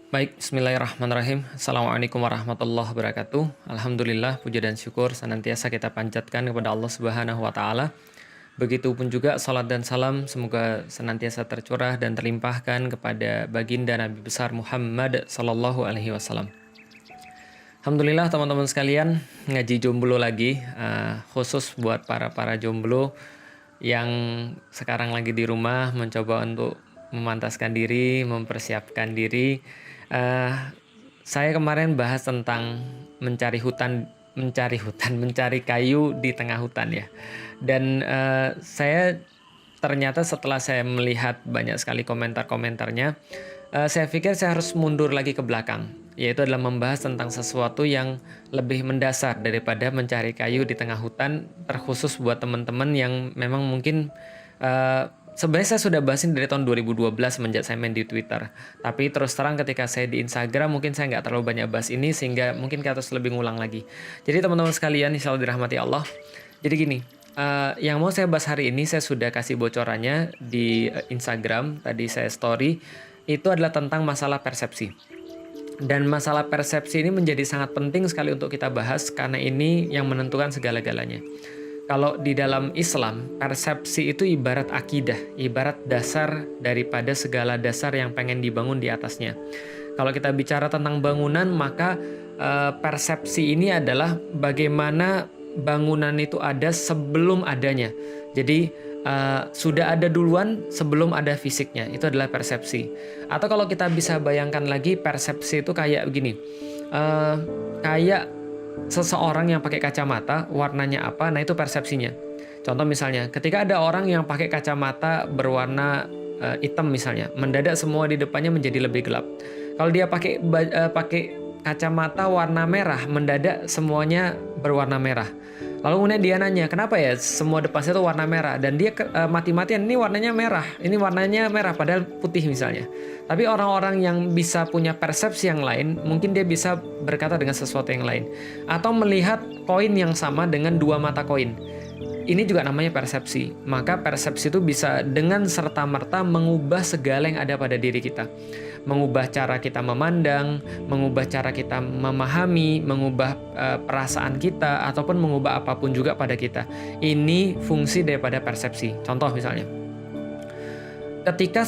Baik, bismillahirrahmanirrahim. Assalamualaikum warahmatullahi wabarakatuh. Alhamdulillah, puja dan syukur senantiasa kita panjatkan kepada Allah Subhanahu wa Ta'ala. Begitupun juga salat dan salam semoga senantiasa tercurah dan terlimpahkan kepada baginda Nabi besar Muhammad sallallahu alaihi wasallam. Alhamdulillah teman-teman sekalian, ngaji jomblo lagi, khusus buat para jomblo yang sekarang lagi di rumah mencoba untuk memantaskan diri, mempersiapkan diri. Saya kemarin bahas tentang mencari kayu di tengah hutan ya. Dan saya ternyata setelah saya melihat banyak sekali komentar-komentarnya, saya pikir saya harus mundur lagi ke belakang, yaitu adalah membahas tentang sesuatu yang lebih mendasar daripada mencari kayu di tengah hutan, terkhusus buat teman-teman yang memang mungkin sebenarnya saya sudah bahasin dari tahun 2012 semenjak saya main di Twitter. Tapi terus terang ketika saya di Instagram mungkin saya nggak terlalu banyak bahas ini sehingga mungkin kita harus lebih ngulang lagi. Jadi teman-teman sekalian, insya Allah dirahmati Allah. Jadi gini, yang mau saya bahas hari ini saya sudah kasih bocorannya di Instagram, tadi saya story, itu adalah tentang masalah persepsi. Dan masalah persepsi ini menjadi sangat penting sekali untuk kita bahas karena ini yang menentukan segala-galanya. Kalau di dalam Islam, persepsi itu ibarat akidah, ibarat dasar daripada segala dasar yang pengen dibangun di atasnya. Kalau kita bicara tentang bangunan, maka persepsi ini adalah bagaimana bangunan itu ada sebelum adanya. Jadi sudah ada duluan sebelum ada fisiknya, itu adalah persepsi. Atau kalau kita bisa bayangkan lagi, persepsi itu kayak begini, kayak seseorang yang pakai kacamata, warnanya apa, nah itu persepsinya. Contoh misalnya, ketika ada orang yang pakai kacamata berwarna hitam misalnya, mendadak semua di depannya menjadi lebih gelap. Kalau dia pakai kacamata warna merah, mendadak semuanya berwarna merah. Lalu kemudian dia nanya, kenapa ya semua depannya itu warna merah? Dan dia mati-matian, ini warnanya merah, padahal putih misalnya. Tapi orang-orang yang bisa punya persepsi yang lain, mungkin dia bisa berkata dengan sesuatu yang lain. Atau melihat koin yang sama dengan dua mata koin. Ini juga namanya persepsi. Maka persepsi itu bisa dengan serta-merta mengubah segala yang ada pada diri kita. Mengubah cara kita memandang, mengubah cara kita memahami, mengubah perasaan kita, ataupun mengubah apapun juga pada kita. Ini fungsi daripada persepsi. Contoh misalnya, ketika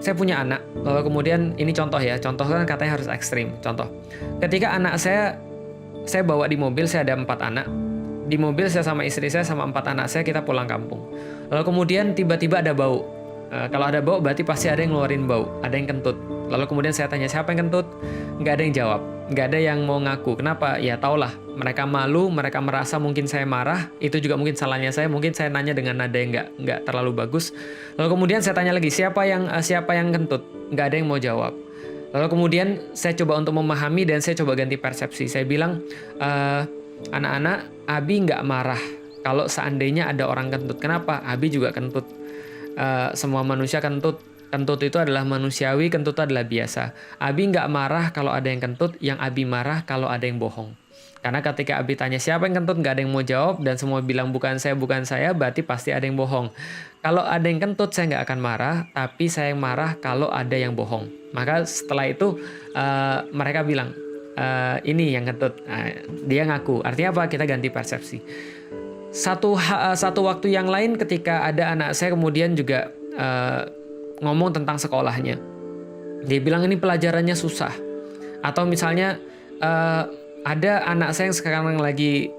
saya punya anak, lalu kemudian ini contoh kan katanya harus ekstrim. Contoh, ketika anak saya bawa di mobil, saya ada 4 anak. Di mobil saya sama istri saya sama 4 anak saya, kita pulang kampung. Lalu kemudian tiba-tiba ada bau. Kalau ada bau berarti pasti ada yang ngeluarin bau, ada yang kentut. Lalu kemudian saya tanya siapa yang kentut, nggak ada yang jawab, nggak ada yang mau ngaku. Kenapa? Ya taulah, mereka malu, mereka merasa mungkin saya marah, itu juga mungkin salahnya saya, mungkin saya nanya dengan nada yang nggak terlalu bagus. Lalu kemudian saya tanya lagi siapa yang kentut, nggak ada yang mau jawab. Lalu kemudian saya coba untuk memahami dan saya coba ganti persepsi. Saya bilang, anak-anak, Abi nggak marah kalau seandainya ada orang kentut. Kenapa? Abi juga kentut. Semua manusia kentut. Kentut itu adalah manusiawi, kentut itu adalah biasa. Abi nggak marah kalau ada yang kentut, yang Abi marah kalau ada yang bohong. Karena ketika Abi tanya siapa yang kentut, nggak ada yang mau jawab, dan semua bilang bukan saya, berarti pasti ada yang bohong. Kalau ada yang kentut, saya nggak akan marah, tapi saya yang marah kalau ada yang bohong. Maka setelah itu mereka bilang, ini yang kentut. Dia ngaku. Artinya apa? Kita ganti persepsi. Satu waktu yang lain ketika ada anak saya kemudian juga ngomong tentang sekolahnya. Dia bilang ini pelajarannya susah. Atau misalnya ada anak saya yang sekarang lagi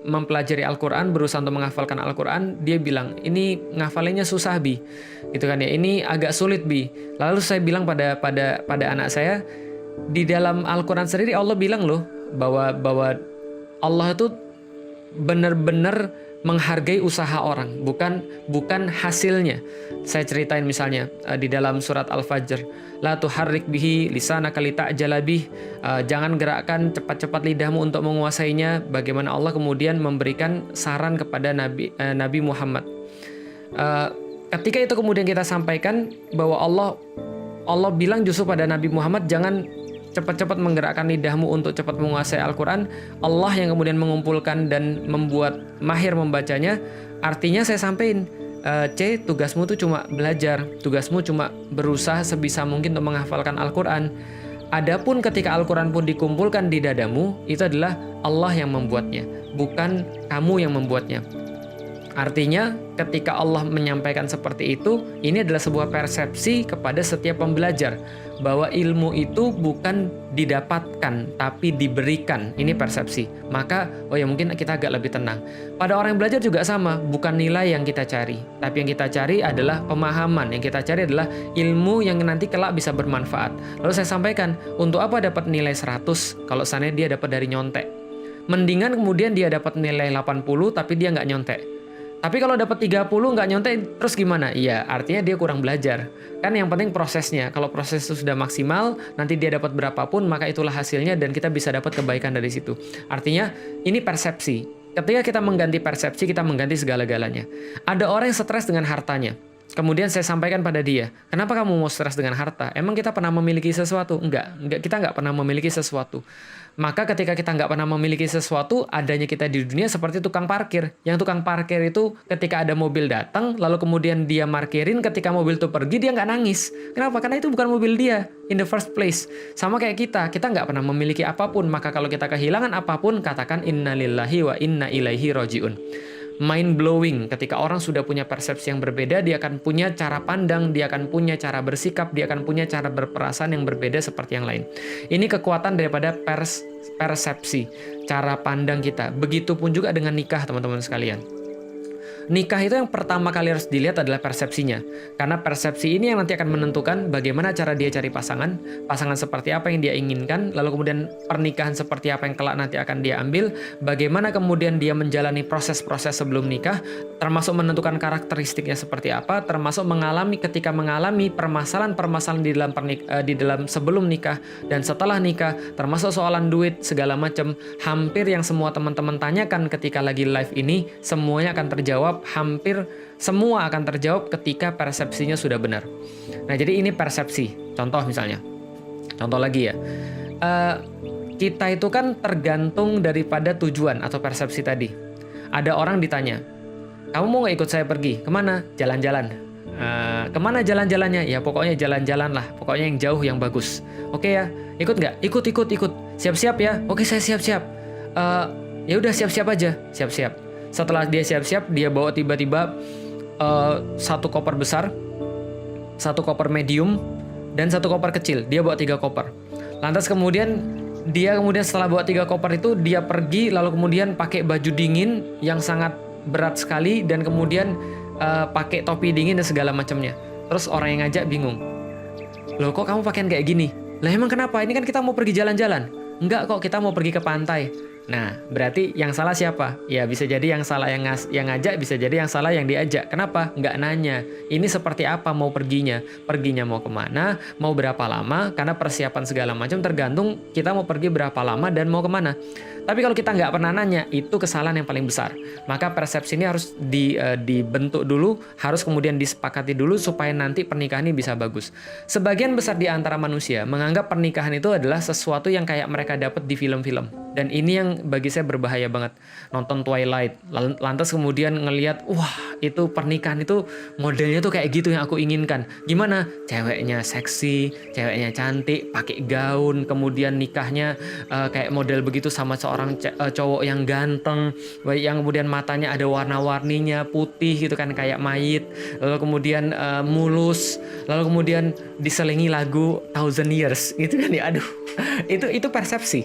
mempelajari Al-Quran, berusaha untuk menghafalkan Al-Quran, dia bilang ini ngafalinnya susah Bi, gitu kan ya, ini agak sulit Bi. Lalu saya bilang pada anak saya, di dalam Al-Quran sendiri Allah bilang loh bahwa Allah itu benar-benar menghargai usaha orang, bukan hasilnya. Saya ceritain misalnya di dalam surat Al-Fajr, la tuharrik bihi lisanaka lita'jala bih, jangan gerakkan cepat-cepat lidahmu untuk menguasainya. Bagaimana Allah kemudian memberikan saran kepada Nabi Muhammad. Ketika itu kemudian kita sampaikan bahwa Allah bilang justru pada Nabi Muhammad, jangan cepat-cepat menggerakkan lidahmu untuk cepat menguasai Al-Quran. Allah yang kemudian mengumpulkan dan membuat mahir membacanya. Artinya saya sampaikan, C, tugasmu tuh cuma belajar, tugasmu cuma berusaha sebisa mungkin untuk menghafalkan Al-Quran. Adapun ketika Al-Quran pun dikumpulkan di dadamu, itu adalah Allah yang membuatnya, bukan kamu yang membuatnya. Artinya ketika Allah menyampaikan seperti itu, ini adalah sebuah persepsi kepada setiap pembelajar bahwa ilmu itu bukan didapatkan tapi diberikan. Ini persepsi. Maka oh ya mungkin kita agak lebih tenang. Pada orang yang belajar juga sama, bukan nilai yang kita cari, tapi yang kita cari adalah pemahaman. Yang kita cari adalah ilmu yang nanti kelak bisa bermanfaat. Lalu saya sampaikan, untuk apa dapat nilai 100 kalau seandainya dia dapat dari nyontek? Mendingan kemudian dia dapat nilai 80 tapi dia nggak nyontek. Tapi kalau dapat 30 nggak nyontek, terus gimana? Iya, artinya dia kurang belajar. Kan yang penting prosesnya. Kalau proses itu sudah maksimal, nanti dia dapat berapapun, maka itulah hasilnya dan kita bisa dapat kebaikan dari situ. Artinya, ini persepsi. Ketika kita mengganti persepsi, kita mengganti segala-galanya. Ada orang yang stres dengan hartanya. Kemudian saya sampaikan pada dia, kenapa kamu mau stres dengan harta? Emang kita pernah memiliki sesuatu? Enggak, kita nggak pernah memiliki sesuatu. Maka ketika kita nggak pernah memiliki sesuatu, adanya kita di dunia seperti tukang parkir. Yang tukang parkir itu ketika ada mobil datang, lalu kemudian dia markirin, ketika mobil itu pergi, dia nggak nangis. Kenapa? Karena itu bukan mobil dia, in the first place. Sama kayak kita nggak pernah memiliki apapun. Maka kalau kita kehilangan apapun, katakan innalillahi wa inna ilaihi roji'un. Mind blowing, ketika orang sudah punya persepsi yang berbeda, dia akan punya cara pandang, dia akan punya cara bersikap, dia akan punya cara berperasaan yang berbeda seperti yang lain. Ini kekuatan daripada persepsi, cara pandang kita. Begitupun juga dengan nikah, teman-teman sekalian. Nikah itu yang pertama kali harus dilihat adalah persepsinya. Karena persepsi ini yang nanti akan menentukan bagaimana cara dia cari pasangan, pasangan seperti apa yang dia inginkan, lalu kemudian pernikahan seperti apa yang kelak nanti akan dia ambil, bagaimana kemudian dia menjalani proses-proses sebelum nikah, termasuk menentukan karakteristiknya seperti apa, termasuk ketika mengalami permasalahan-permasalahan di dalam sebelum nikah dan setelah nikah, termasuk soalan duit, segala macam. Hampir yang semua teman-teman tanyakan ketika lagi live ini, semuanya akan terjawab. Hampir semua akan terjawab ketika persepsinya sudah benar. Nah, jadi ini persepsi. Contoh misalnya. Contoh lagi ya. Kita itu kan tergantung daripada tujuan atau persepsi tadi. Ada orang ditanya, kamu mau nggak ikut saya pergi? Kemana? Jalan-jalan. Kemana jalan-jalannya? Ya pokoknya jalan-jalan lah. Pokoknya yang jauh, yang bagus. Oke ya, ikut nggak? Ikut. Siap-siap ya? Oke, saya siap-siap. Ya udah siap-siap aja. Siap-siap. Setelah dia siap-siap, dia bawa tiba-tiba satu koper besar, satu koper medium, dan satu koper kecil. Dia bawa 3 koper. Lantas kemudian setelah bawa 3 koper itu, dia pergi lalu kemudian pakai baju dingin yang sangat berat sekali dan kemudian pakai topi dingin dan segala macamnya. Terus orang yang ngajak bingung. Loh kok kamu pakaian kayak gini? Lah emang kenapa? Ini kan kita mau pergi jalan-jalan. Enggak kok, kita mau pergi ke pantai. Nah, berarti yang salah siapa? Ya bisa jadi yang salah yang ngajak, bisa jadi yang salah yang diajak. Kenapa? Nggak nanya. Ini seperti apa mau perginya? Perginya mau kemana? Mau berapa lama? Karena persiapan segala macam tergantung kita mau pergi berapa lama dan mau kemana. Tapi kalau kita nggak pernah nanya, itu kesalahan yang paling besar. Maka persepsi ini harus dibentuk dulu, harus kemudian disepakati dulu supaya nanti pernikahan ini bisa bagus. Sebagian besar di antara manusia menganggap pernikahan itu adalah sesuatu yang kayak mereka dapat di film-film. Dan ini yang bagi saya berbahaya banget. Nonton Twilight, lantas kemudian ngelihat, wah itu pernikahan itu modelnya tuh kayak gitu yang aku inginkan. Gimana? Ceweknya seksi, ceweknya cantik, pakai gaun, kemudian nikahnya kayak model begitu sama seorang cowok yang ganteng, yang kemudian matanya ada warna-warninya, putih gitu kan kayak mayit, lalu kemudian mulus, lalu kemudian diselingi lagu Thousand Years gitu kan ya. Aduh, itu persepsi.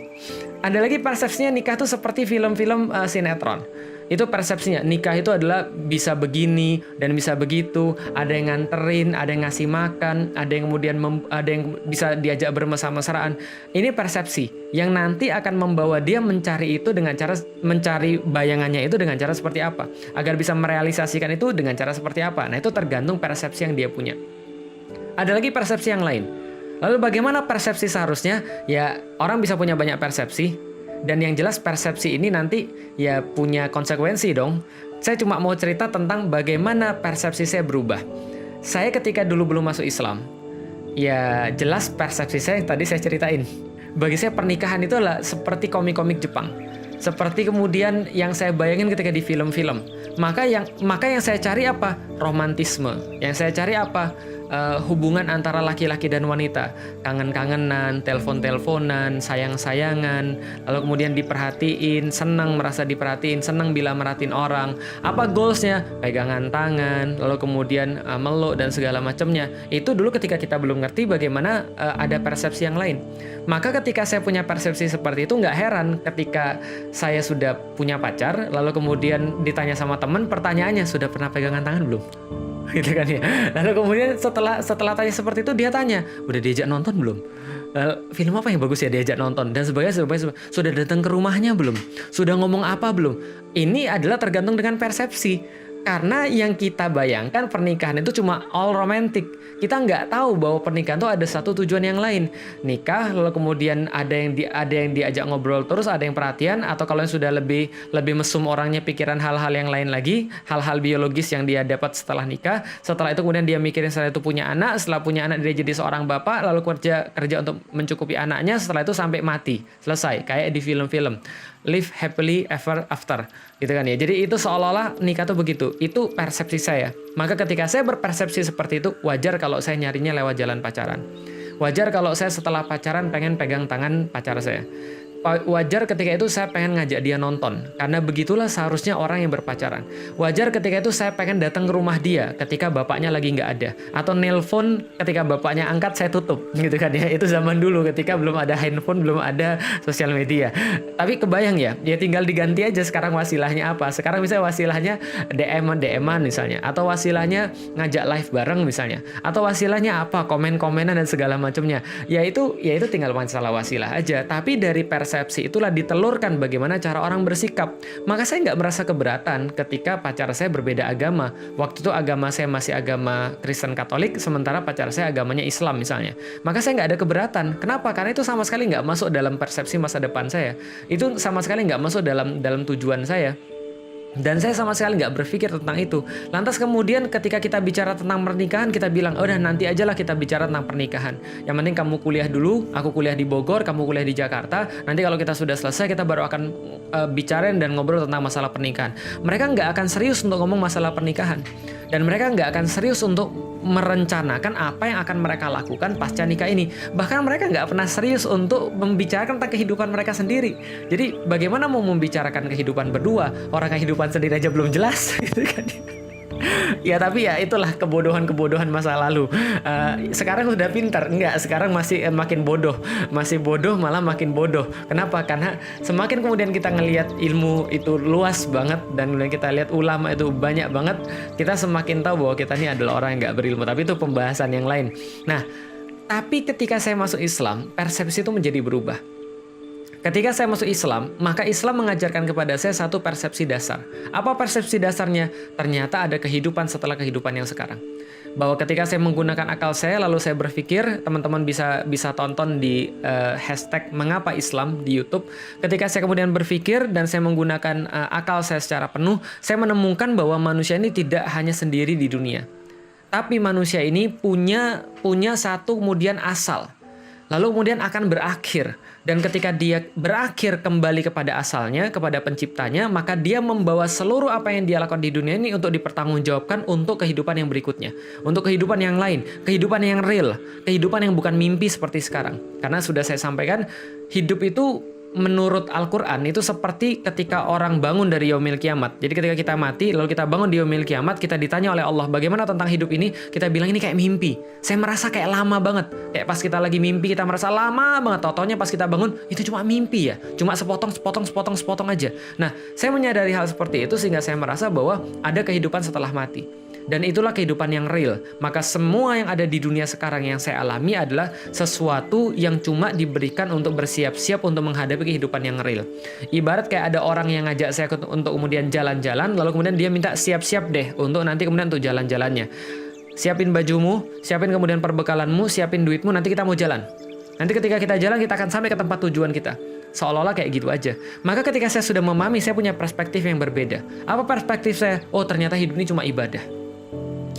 Ada lagi persepsinya nikah tuh seperti film-film sinetron. Itu persepsinya, nikah itu adalah bisa begini dan bisa begitu. Ada yang nganterin, ada yang ngasih makan, ada yang kemudian ada yang bisa diajak bermesra-mesraan. Ini persepsi yang nanti akan membawa dia mencari itu dengan cara mencari bayangannya itu dengan cara seperti apa, agar bisa merealisasikan itu dengan cara seperti apa. Nah, itu tergantung persepsi yang dia punya. Ada lagi persepsi yang lain. Lalu bagaimana persepsi seharusnya? Ya, orang bisa punya banyak persepsi. Dan yang jelas persepsi ini nanti ya punya konsekuensi dong. Saya cuma mau cerita tentang bagaimana persepsi saya berubah. Saya ketika dulu belum masuk Islam, ya jelas persepsi saya yang tadi saya ceritain. Bagi saya pernikahan itu adalah seperti komik-komik Jepang. seperti kemudian yang saya bayangin ketika di film-film. Maka yang saya cari apa? Romantisme. Yang saya cari apa? Hubungan antara laki-laki dan wanita, kangen-kangenan, telepon-teleponan, sayang-sayangan, lalu kemudian diperhatiin, senang merasa diperhatiin, senang bila merhatiin orang. Apa goalsnya? Pegangan tangan, lalu kemudian meluk dan segala macamnya. Itu dulu ketika kita belum ngerti bagaimana ada persepsi yang lain. Maka ketika saya punya persepsi seperti itu, nggak heran ketika saya sudah punya pacar, lalu kemudian ditanya sama teman, pertanyaannya, sudah pernah pegangan tangan belum? Gitu kan ya. Lalu kemudian setelah tanya seperti itu, dia tanya, udah diajak nonton belum? Film apa yang bagus ya diajak nonton dan sebagainya. Sudah datang ke rumahnya belum? Sudah ngomong apa belum? Ini adalah tergantung dengan persepsi. Karena yang kita bayangkan pernikahan itu cuma all romantic. Kita nggak tahu bahwa pernikahan itu ada satu tujuan yang lain. Nikah, lalu kemudian ada yang diajak ngobrol terus, ada yang perhatian, atau kalau yang sudah lebih mesum orangnya pikiran hal-hal yang lain lagi, hal-hal biologis yang dia dapat setelah nikah. Setelah itu kemudian dia mikirin setelah itu punya anak, setelah punya anak dia jadi seorang bapak, lalu kerja untuk mencukupi anaknya, setelah itu sampai mati. Selesai, kayak di film-film. Live happily ever after, gitu kan ya. Jadi itu seolah-olah nikah tuh begitu. Itu persepsi saya. Maka ketika saya berpersepsi seperti itu, wajar kalau saya nyarinya lewat jalan pacaran. Wajar kalau saya setelah pacaran pengen pegang tangan pacar saya. Wajar ketika itu saya pengen ngajak dia nonton, karena begitulah seharusnya orang yang berpacaran. Wajar ketika itu saya pengen datang ke rumah dia ketika bapaknya lagi nggak ada, atau nelpon ketika bapaknya angkat saya tutup, gitu kan ya. Itu zaman dulu ketika belum ada handphone, belum ada sosial media. Tapi kebayang ya tinggal diganti aja sekarang wasilahnya apa. Sekarang misalnya wasilahnya DM-an misalnya, atau wasilahnya ngajak live bareng misalnya, atau wasilahnya apa, komen-komenan dan segala macamnya. Ya itu tinggal masalah wasilah aja. Tapi dari persepsi itulah ditelurkan bagaimana cara orang bersikap. Maka saya nggak merasa keberatan ketika pacar saya berbeda agama. Waktu itu agama saya masih agama Kristen Katolik, sementara pacar saya agamanya Islam misalnya. Maka saya nggak ada keberatan. Kenapa? Karena itu sama sekali nggak masuk dalam persepsi masa depan saya. Itu sama sekali nggak masuk dalam tujuan saya. Dan saya sama sekali nggak berpikir tentang itu. Lantas kemudian ketika kita bicara tentang pernikahan, kita bilang, udah nanti aja lah kita bicara tentang pernikahan. Yang penting kamu kuliah dulu, aku kuliah di Bogor, kamu kuliah di Jakarta. Nanti kalau kita sudah selesai, kita baru akan bicarain dan ngobrol tentang masalah pernikahan. Mereka nggak akan serius untuk ngomong masalah pernikahan. Dan mereka nggak akan serius untuk merencanakan apa yang akan mereka lakukan pasca nikah ini. Bahkan mereka nggak pernah serius untuk membicarakan tentang kehidupan mereka sendiri. Jadi bagaimana mau membicarakan kehidupan berdua, orang kehidupan sendiri aja belum jelas gitu kan. Ya tapi ya itulah kebodohan masa lalu. Sekarang sudah pintar, enggak, sekarang masih makin bodoh. Masih bodoh malah makin bodoh. Kenapa? Karena semakin kemudian kita ngelihat ilmu itu luas banget, dan kemudian kita lihat ulama itu banyak banget, kita semakin tahu bahwa kita ini adalah orang yang nggak berilmu. Tapi itu pembahasan yang lain. Nah, tapi ketika saya masuk Islam, persepsi itu menjadi berubah. Ketika saya masuk Islam, maka Islam mengajarkan kepada saya satu persepsi dasar. Apa persepsi dasarnya? Ternyata ada kehidupan setelah kehidupan yang sekarang. Bahwa ketika saya menggunakan akal saya, lalu saya berpikir, teman-teman bisa tonton di hashtag Mengapa Islam di YouTube. Ketika saya kemudian berpikir dan saya menggunakan akal saya secara penuh, saya menemukan bahwa manusia ini tidak hanya sendiri di dunia. Tapi manusia ini punya satu kemudian asal. Lalu kemudian akan berakhir. Dan ketika dia berakhir kembali kepada asalnya, kepada penciptanya, maka dia membawa seluruh apa yang dia lakukan di dunia ini untuk dipertanggungjawabkan untuk kehidupan yang berikutnya. Untuk kehidupan yang lain, kehidupan yang real, kehidupan yang bukan mimpi seperti sekarang. Karena sudah saya sampaikan, hidup itu menurut Al-Quran itu seperti ketika orang bangun dari yaumil kiamat. Jadi ketika kita mati, lalu kita bangun di yaumil kiamat, kita ditanya oleh Allah, bagaimana tentang hidup ini? Kita bilang ini kayak mimpi. Saya merasa kayak lama banget. Kayak pas kita lagi mimpi, kita merasa lama banget. Tau-taunya pas kita bangun, itu cuma mimpi ya. Cuma sepotong aja. Nah, saya menyadari hal seperti itu sehingga saya merasa bahwa ada kehidupan setelah mati. Dan itulah kehidupan yang real. Maka semua yang ada di dunia sekarang yang saya alami adalah sesuatu yang cuma diberikan untuk bersiap-siap untuk menghadapi kehidupan yang real. Ibarat kayak ada orang yang ngajak saya untuk kemudian jalan-jalan, lalu kemudian dia minta siap-siap deh untuk nanti kemudian untuk jalan-jalannya. Siapin bajumu, siapin kemudian perbekalanmu, siapin duitmu, nanti kita mau jalan. Nanti ketika kita jalan, kita akan sampai ke tempat tujuan kita. Seolah-olah kayak gitu aja. Maka ketika saya sudah memahami, saya punya perspektif yang berbeda. Apa perspektif saya? Oh, ternyata hidup ini cuma ibadah.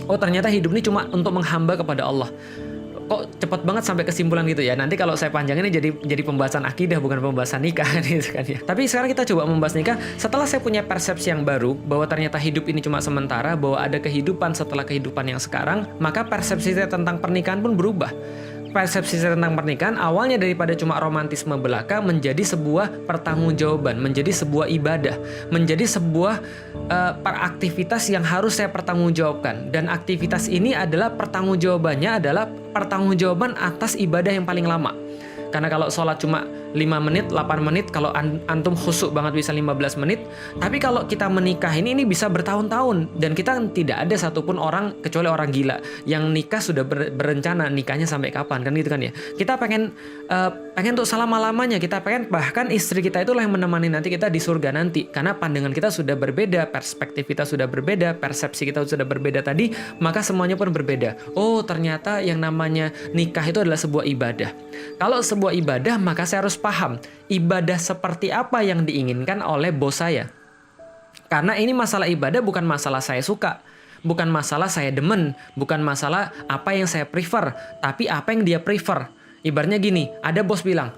Oh, ternyata hidup ini cuma untuk menghamba kepada Allah. kok cepet banget sampai kesimpulan gitu ya. Nanti kalau saya panjangin ini jadi pembahasan akidah, bukan pembahasan nikah gitu kan ya. Tapi sekarang kita coba membahas nikah. Setelah saya punya persepsi yang baru bahwa ternyata hidup ini cuma sementara, bahwa ada kehidupan setelah kehidupan yang sekarang, maka persepsi saya tentang pernikahan pun berubah. Persepsi saya tentang pernikahan awalnya daripada cuma romantisme belaka menjadi sebuah pertanggungjawaban, menjadi sebuah ibadah, menjadi sebuah aktivitas yang harus saya pertanggungjawabkan. Dan aktivitas ini adalah pertanggungjawabannya adalah pertanggungjawaban atas ibadah yang paling lama. Karena kalau sholat cuma 5 menit, 8 menit, kalau antum khusyuk banget bisa 15 menit. Tapi kalau kita menikah ini bisa bertahun-tahun. Dan kita tidak ada satupun orang, kecuali orang gila, yang nikah sudah berencana nikahnya sampai kapan, kan gitu kan ya. Kita pengen untuk selama-lamanya, kita pengen bahkan istri kita itulah yang menemani nanti kita di surga nanti. Karena pandangan kita sudah berbeda, perspektif kita sudah berbeda, persepsi kita sudah berbeda tadi, maka semuanya pun berbeda. Oh, ternyata yang namanya nikah itu adalah sebuah ibadah. Kalau sebuah ibadah, maka saya harus paham ibadah seperti apa yang diinginkan oleh bos saya. Karena ini masalah ibadah bukan masalah saya suka, bukan masalah saya demen, bukan masalah apa yang saya prefer, tapi apa yang dia prefer. Ibaratnya gini, ada bos bilang,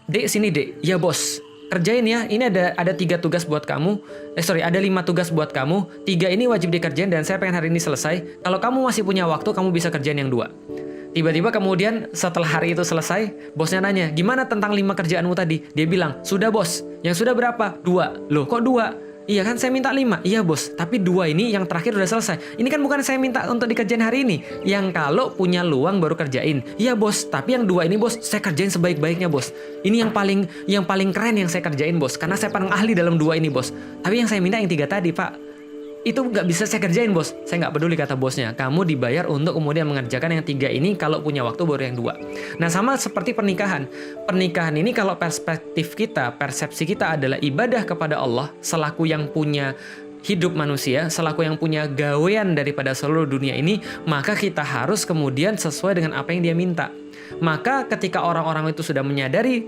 Dek sini dek, ya bos, kerjain ya, ini ada 3 tugas buat kamu, ada 5 tugas buat kamu, 3 ini wajib dikerjain dan saya pengen hari ini selesai. Kalau kamu masih punya waktu, kamu bisa kerjain yang 2. Tiba-tiba kemudian setelah hari itu selesai, bosnya nanya, gimana tentang 5 kerjaanmu tadi? Dia bilang, sudah bos. Yang sudah berapa? 2. Loh kok 2? Iya kan saya minta 5. Iya bos, tapi 2 ini yang terakhir udah selesai. Ini kan bukan saya minta untuk dikerjain hari ini. Yang kalau punya luang baru kerjain. Iya bos, tapi yang 2 ini bos, saya kerjain sebaik-baiknya bos. Ini yang paling keren yang saya kerjain bos. Karena saya paling ahli dalam 2 ini bos. Tapi yang saya minta yang 3 tadi pak, itu nggak bisa saya kerjain bos. Saya nggak peduli kata bosnya. Kamu dibayar untuk kemudian mengerjakan yang 3 ini. Kalau punya waktu baru yang 2. Nah sama seperti pernikahan. Pernikahan ini kalau perspektif kita, persepsi kita adalah ibadah kepada Allah selaku yang punya hidup manusia, selaku yang punya gawean daripada seluruh dunia ini, maka kita harus kemudian sesuai dengan apa yang dia minta. Maka ketika orang-orang itu sudah menyadari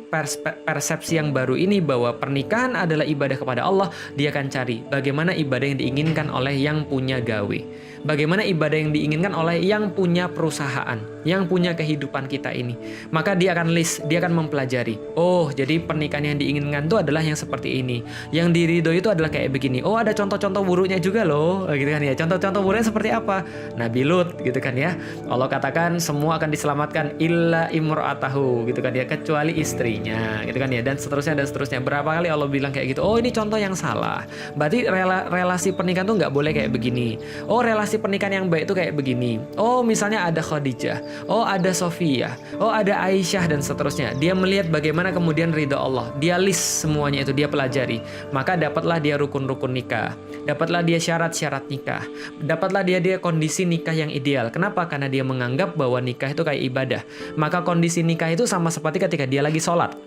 persepsi yang baru ini bahwa pernikahan adalah ibadah kepada Allah, dia akan cari bagaimana ibadah yang diinginkan oleh yang punya gawe. Bagaimana ibadah yang diinginkan oleh yang punya perusahaan, yang punya kehidupan kita ini. Maka dia akan list, dia akan mempelajari. Oh, jadi pernikahan yang diinginkan itu adalah yang seperti ini. Yang diridhoi itu adalah kayak begini. Oh, ada contoh-contoh buruknya juga loh, gitu kan ya. Contoh-contoh buruknya seperti apa? Nabi Lut, gitu kan ya. Allah katakan semua akan diselamatkan illa imra'atahu, gitu kan ya, kecuali istrinya, gitu kan ya. Dan seterusnya dan seterusnya. Berapa kali Allah bilang kayak gitu? Oh, ini contoh yang salah. Berarti relasi pernikahan tuh nggak boleh kayak begini. Oh, relasi pernikahan yang baik itu kayak begini. Oh, misalnya ada Khadijah, oh ada Sofia, oh ada Aisyah dan seterusnya. Dia melihat bagaimana kemudian ridha Allah. Dia list semuanya itu, dia pelajari. Maka dapatlah dia rukun-rukun nikah. Dapatlah dia syarat-syarat nikah. Dapatlah dia kondisi nikah yang ideal. Kenapa? Karena dia menganggap bahwa nikah itu kayak ibadah. Maka kondisi nikah itu sama seperti ketika dia lagi sholat.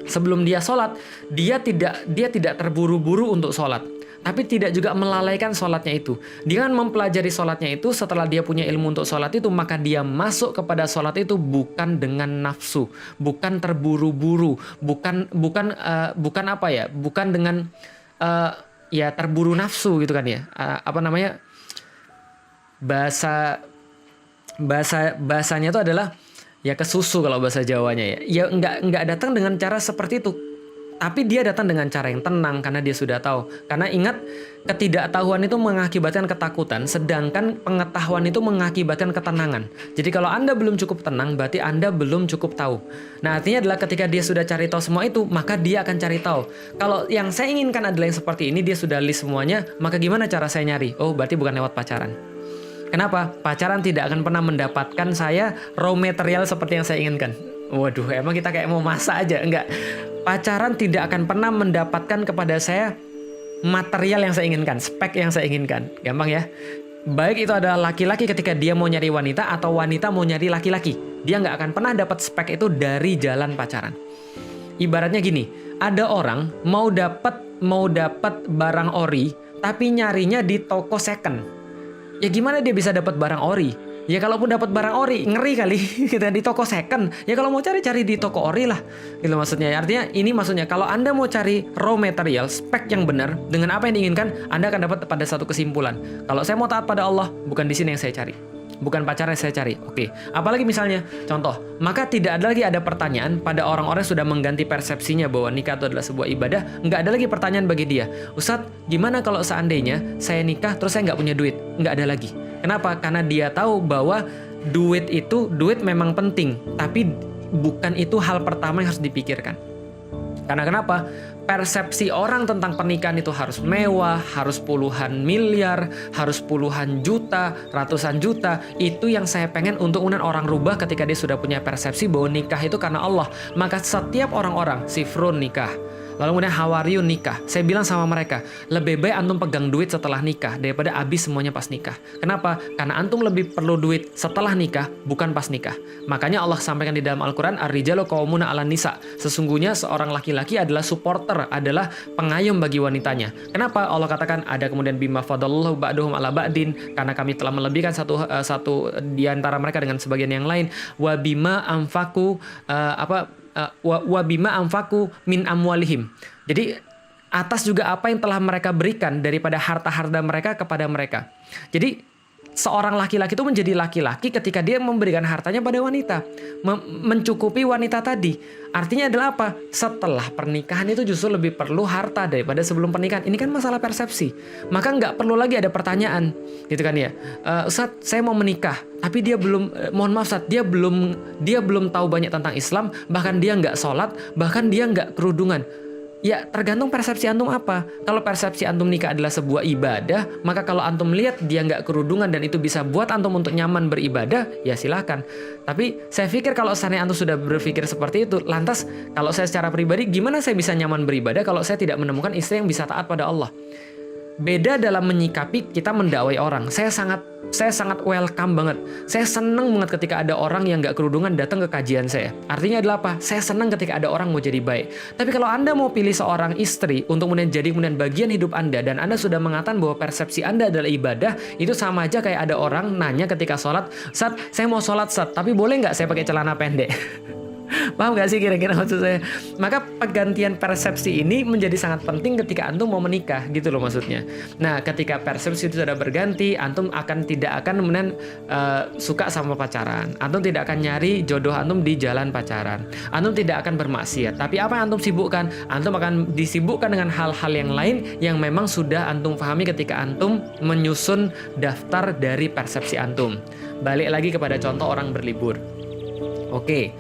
Sebelum dia sholat, dia tidak terburu-buru untuk sholat. Tapi tidak juga melalaikan sholatnya itu. Dengan mempelajari sholatnya itu, setelah dia punya ilmu untuk sholat itu, maka dia masuk kepada sholat itu bukan dengan nafsu, bukan terburu-buru, bukan apa ya, bukan dengan ya terburu nafsu gitu kan ya. Bahasanya itu adalah ya kesusu kalau bahasa Jawanya ya. Ya enggak datang dengan cara seperti itu. Tapi dia datang dengan cara yang tenang karena dia sudah tahu. Karena ingat, ketidaktahuan itu mengakibatkan ketakutan, sedangkan pengetahuan itu mengakibatkan ketenangan. Jadi kalau Anda belum cukup tenang, berarti Anda belum cukup tahu. Nah, artinya adalah ketika dia sudah cari tahu semua itu, maka dia akan cari tahu. Kalau yang saya inginkan adalah yang seperti ini, dia sudah list semuanya, maka gimana cara saya nyari? Oh, berarti bukan lewat pacaran. Kenapa? Pacaran tidak akan pernah mendapatkan saya raw material seperti yang saya inginkan. Waduh, emang kita kayak mau masak aja? Enggak. Pacaran tidak akan pernah mendapatkan kepada saya material yang saya inginkan, spek yang saya inginkan. Gampang ya? Baik itu adalah laki-laki ketika dia mau nyari wanita atau wanita mau nyari laki-laki. Dia nggak akan pernah dapat spek itu dari jalan pacaran. Ibaratnya gini, ada orang mau dapat barang ori, tapi nyarinya di toko second. Ya gimana dia bisa dapat barang ori? Ya kalaupun dapat barang ori, ngeri kali kita di toko second. Ya kalau mau cari di toko ori lah. Gitu maksudnya. Artinya ini maksudnya kalau Anda mau cari raw material, spek yang benar dengan apa yang diinginkan, Anda akan dapat pada satu kesimpulan. Kalau saya mau taat pada Allah, bukan di sini yang saya cari. bukan pacar yang saya cari. Oke, apalagi misalnya, contoh, maka tidak ada lagi ada pertanyaan pada orang-orang yang sudah mengganti persepsinya bahwa nikah itu adalah sebuah ibadah, nggak ada lagi pertanyaan bagi dia. Ustadz, gimana kalau seandainya saya nikah terus saya nggak punya duit? Nggak ada lagi. Kenapa? Karena dia tahu bahwa duit memang penting, tapi bukan itu hal pertama yang harus dipikirkan. Karena kenapa? Persepsi orang tentang pernikahan itu harus mewah, harus puluhan miliar, harus puluhan juta, ratusan juta. Itu yang saya pengen untuk kemudian orang rubah ketika dia sudah punya persepsi bahwa nikah itu karena Allah. Maka setiap orang-orang, Sifrun nikah, lalu kemudian Hawariyun nikah. Saya bilang sama mereka, lebih baik antum pegang duit setelah nikah daripada habis semuanya pas nikah. Kenapa? Karena antum lebih perlu duit setelah nikah, bukan pas nikah. Makanya Allah sampaikan di dalam Al-Quran, Ar-rijalu qawwamuna 'alan nisa. Sesungguhnya seorang laki-laki adalah supporter, adalah pengayom bagi wanitanya. Kenapa Allah katakan ada kemudian bima fadallahu ba'duhum 'ala ba'din, karena kami telah melebihkan satu di antara mereka dengan sebagian yang lain, wa bima anfaku wabima anfaku min amwalihim. Jadi atas juga apa yang telah mereka berikan daripada harta-harta mereka kepada mereka. Jadi seorang laki-laki itu menjadi laki-laki ketika dia memberikan hartanya pada wanita, mencukupi wanita tadi. Artinya adalah apa? Setelah pernikahan itu justru lebih perlu harta daripada sebelum pernikahan. Ini kan masalah persepsi. Maka nggak perlu lagi ada pertanyaan, gitu kan ya. Ustadz, saya mau menikah, tapi dia belum, mohon maaf Ustadz, dia belum tahu banyak tentang Islam, bahkan dia nggak sholat, bahkan dia nggak kerudungan. Ya tergantung persepsi antum apa. Kalau persepsi antum nikah adalah sebuah ibadah, maka kalau antum lihat dia nggak kerudungan dan itu bisa buat antum untuk nyaman beribadah, ya silakan. Tapi saya pikir kalau seandainya antum sudah berpikir seperti itu, lantas kalau saya secara pribadi, gimana saya bisa nyaman beribadah kalau saya tidak menemukan istri yang bisa taat pada Allah? Beda dalam menyikapi kita mendakwai orang. Saya sangat welcome banget. Saya senang banget ketika ada orang yang nggak kerudungan datang ke kajian saya. Artinya adalah apa? Saya senang ketika ada orang mau jadi baik. Tapi kalau Anda mau pilih seorang istri untuk kemudian bagian hidup Anda, dan Anda sudah mengatakan bahwa persepsi Anda adalah ibadah, itu sama aja kayak ada orang nanya ketika sholat, Ustadz, saya mau sholat Ustadz, tapi boleh nggak saya pakai celana pendek? Paham gak sih kira-kira maksud saya? Maka pergantian persepsi ini menjadi sangat penting ketika antum mau menikah, gitu loh maksudnya. Nah, ketika persepsi itu sudah berganti, antum tidak akan kemudian suka sama pacaran. Antum tidak akan nyari jodoh antum di jalan pacaran. Antum tidak akan bermaksiat. Tapi apa yang antum sibukkan? Antum akan disibukkan dengan hal-hal yang lain yang memang sudah antum pahami ketika antum menyusun daftar dari persepsi antum. Balik lagi kepada contoh orang berlibur. Oke.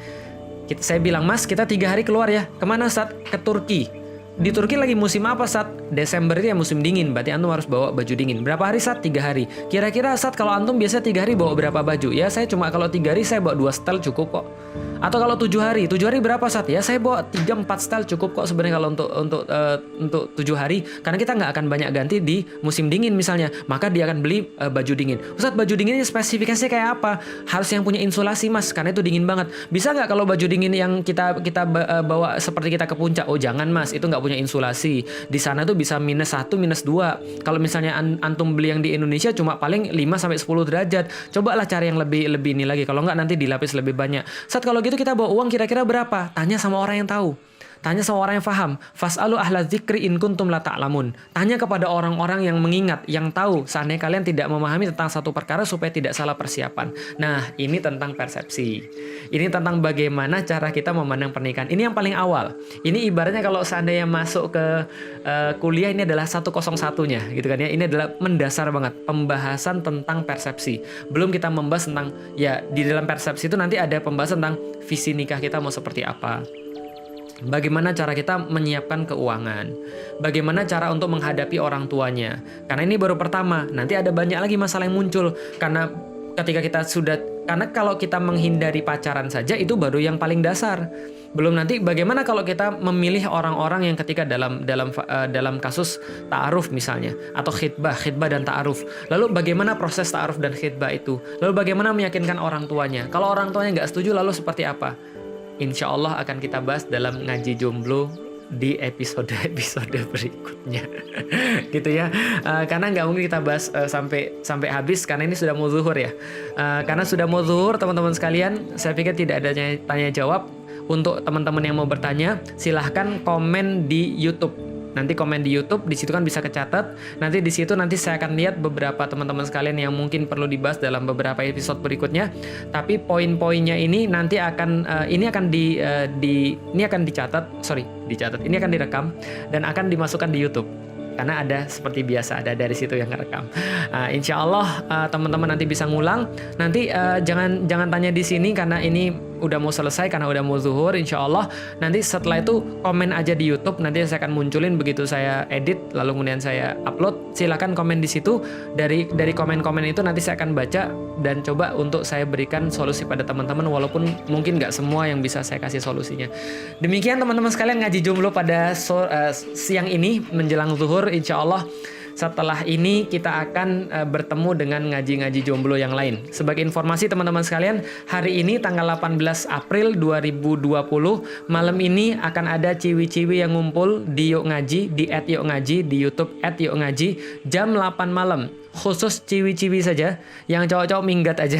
Saya bilang, Mas, kita 3 hari keluar ya. Kemana, Ustadz? Ke Turki. Di Turki lagi musim apa, Ustadz? Desember itu ya musim dingin. Berarti antum harus bawa baju dingin. Berapa hari, Ustadz? 3 hari. Kira-kira, Ustadz, kalau antum biasa 3 hari bawa berapa baju? Ya, saya cuma kalau 3 hari saya bawa 2 setel cukup kok. Atau kalau 7 hari berapa, Ustadz? Ya, saya bawa 3-4 setel cukup kok sebenarnya kalau untuk 7 hari. Karena kita nggak akan banyak ganti di musim dingin misalnya. Maka dia akan beli baju dingin. Ustadz, baju dinginnya spesifikasinya kayak apa? Harus yang punya insulasi, Mas, karena itu dingin banget. Bisa nggak kalau baju dingin yang kita bawa seperti kita ke puncak? Oh, jangan, Mas, itu nggak punya insulasi. Di sana tuh bisa -1, -2. Kalau misalnya antum beli yang di Indonesia cuma paling 5-10 derajat. Cobalah cari yang lebih ini lagi. Kalau nggak nanti dilapis lebih banyak. Saat kalau gitu kita bawa uang kira-kira berapa? Tanya sama orang yang tahu. Tanya sama orang yang paham. Fas'alu ahla dzikri in kuntum la ta'lamun. Tanya kepada orang-orang yang mengingat, yang tahu seandainya kalian tidak memahami tentang satu perkara supaya tidak salah persiapan. Nah, ini tentang persepsi. Ini tentang bagaimana cara kita memandang pernikahan. Ini yang paling awal. Ini ibaratnya kalau seandainya masuk ke kuliah, ini adalah 101-nya gitu kan ya. Ini adalah mendasar banget pembahasan tentang persepsi. Belum kita membahas tentang, ya di dalam persepsi itu nanti ada pembahasan tentang visi nikah kita mau seperti apa. Bagaimana cara kita menyiapkan keuangan, bagaimana cara untuk menghadapi orang tuanya. Karena ini baru pertama, nanti ada banyak lagi masalah yang muncul. Karena kalau kita menghindari pacaran saja itu baru yang paling dasar. Belum nanti bagaimana kalau kita memilih orang-orang yang ketika dalam kasus ta'aruf misalnya, atau khitbah dan ta'aruf. Lalu bagaimana proses ta'aruf dan khitbah itu? Lalu bagaimana meyakinkan orang tuanya? Kalau orang tuanya nggak setuju lalu seperti apa? Insya Allah akan kita bahas dalam ngaji jomblo di episode berikutnya. Gitu ya. Karena nggak mungkin kita bahas sampai habis karena ini sudah mau zuhur ya. Karena sudah mau zuhur teman-teman sekalian, saya pikir tidak ada tanya jawab. Untuk teman-teman yang mau bertanya, silahkan komen di YouTube. Nanti komen di YouTube, di situ kan bisa kecatat. Nanti di situ nanti saya akan lihat beberapa teman-teman sekalian yang mungkin perlu dibahas dalam beberapa episode berikutnya. Tapi poin-poinnya ini nanti akan ini akan ini akan dicatat. Ini akan direkam dan akan dimasukkan di YouTube. Karena ada seperti biasa, ada dari situ yang ngerekam. Insya Allah teman-teman nanti bisa ngulang. Nanti jangan tanya di sini karena ini udah mau selesai, karena udah mau zuhur. Insya Allah nanti setelah itu komen aja di YouTube. Nanti saya akan munculin begitu saya edit, lalu kemudian saya upload. Silakan komen di situ. Dari komen-komen itu nanti saya akan baca dan coba untuk saya berikan solusi pada teman-teman, walaupun mungkin nggak semua yang bisa saya kasih solusinya. Demikian teman-teman sekalian ngaji jomblo pada siang ini menjelang zuhur. Insya Allah setelah ini kita akan bertemu dengan ngaji-ngaji jomblo yang lain. Sebagai informasi teman-teman sekalian, hari ini tanggal 18 April 2020, malam ini akan ada ciwi-ciwi yang ngumpul di Yuk Ngaji, di @yukngaji, di YouTube @yukngaji, jam 8 malam. Khusus ciwi-ciwi saja, yang cowok-cowok minggat aja.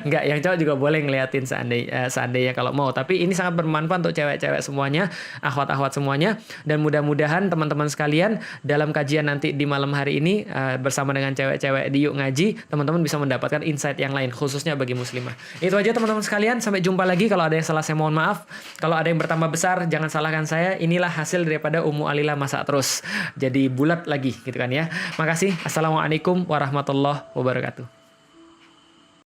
Enggak, yang cowok juga boleh ngeliatin seandainya kalau mau. Tapi ini sangat bermanfaat untuk cewek-cewek semuanya, akhwat-akhwat semuanya. Dan mudah-mudahan teman-teman sekalian dalam kajian nanti di malam hari ini bersama dengan cewek-cewek di Yuk Ngaji, teman-teman bisa mendapatkan insight yang lain, khususnya bagi muslimah. Itu aja teman-teman sekalian, sampai jumpa lagi. Kalau ada yang salah saya mohon maaf. Kalau ada yang bertambah besar, jangan salahkan saya. Inilah hasil daripada Ummu Alila masak terus. Jadi bulat lagi gitu kan ya. Makasih. Assalamualaikum warahmatullahi wabarakatuh.